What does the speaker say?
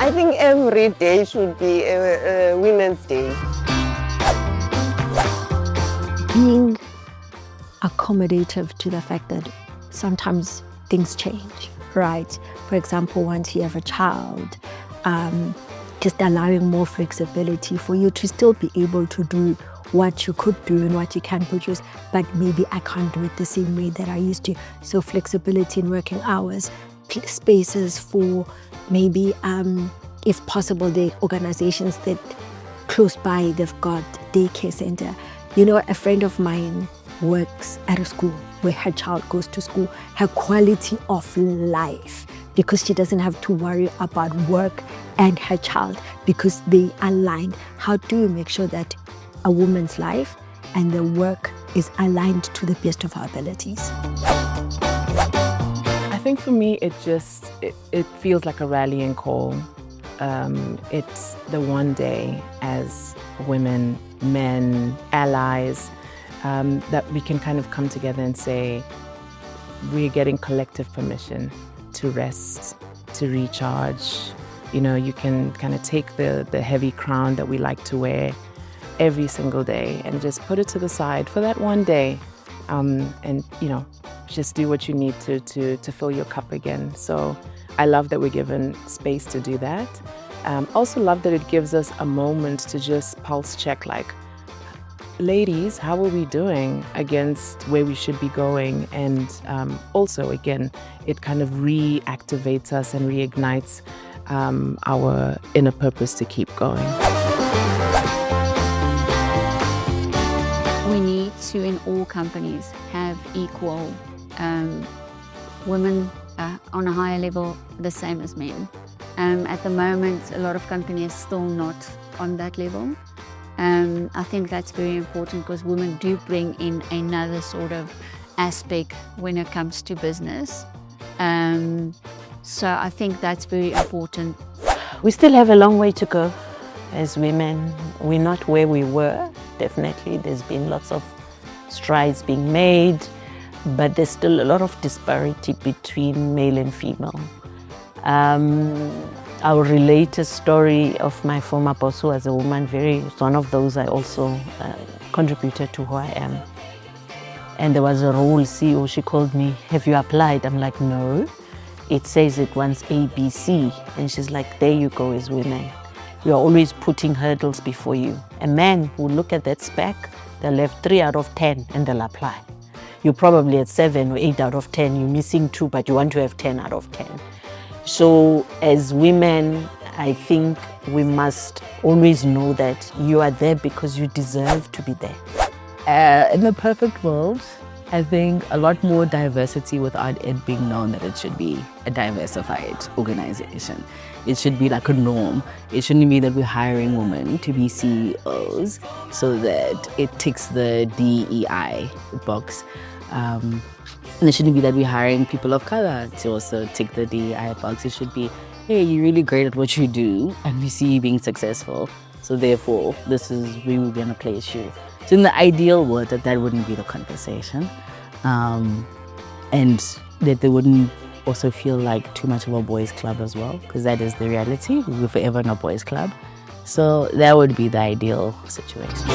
I think every day should be a Women's Day. Being accommodative to the fact that sometimes things change, right? For example, once you have a child, just allowing more flexibility for you to still be able to do what you could do and what you can produce, but maybe I can't do it the same way that I used to. So flexibility in working hours, spaces for maybe, if possible, the organizations that close by, they've got daycare center. You know, a friend of mine works at a school where her child goes to school. Her quality of life, because she doesn't have to worry about work and her child because they aligned. How do you make sure that a woman's life and the work is aligned to the best of our abilities? I think for me, it feels like a rallying call. It's the one day as women, men, allies, that we can kind of come together and say, we're getting collective permission to rest, to recharge. You know, you can kind of take the heavy crown that we like to wear every single day and just put it to the side for that one day, and you know, just do what you need to fill your cup again. So I love that we're given space to do that. Also love that it gives us a moment to just pulse check, like, ladies, how are we doing against where we should be going? And also, again, it kind of reactivates us and reignites our inner purpose to keep going. We need to, in all companies, have equal women on a higher level, the same as men. At the moment, a lot of companies are still not on that level. I think that's very important because women do bring in another sort of aspect when it comes to business. So I think that's very important. We still have a long way to go as women. We're not where we were, definitely. There's been lots of strides being made, but there's still a lot of disparity between male and female. Our related story of my former boss, who was a woman, it's one of those I also contributed to who I am. And there was a role CEO, she called me, have you applied? I'm like, no. It says it wants A, B, C. And she's like, there you go as women. You are always putting hurdles before you. A man will look at that spec, they'll have 3 out of 10 and they'll apply. You're probably at 7 or 8 out of 10, you're missing 2, but you want to have 10 out of 10. So as women, I think we must always know that you are there because you deserve to be there. In the perfect world, I think a lot more diversity without it being known that it should be a diversified organization. It should be like a norm. It shouldn't be that we're hiring women to be CEOs so that it ticks the DEI box. And it shouldn't be that we're hiring people of color to also tick the DEI box. It should be, hey, you're really great at what you do and we see you being successful. So therefore, this is where we're gonna place you. So in the ideal world, that wouldn't be the conversation. And that they wouldn't also feel like too much of a boys' club as well, because that is the reality. We're forever in a boys' club. So that would be the ideal situation.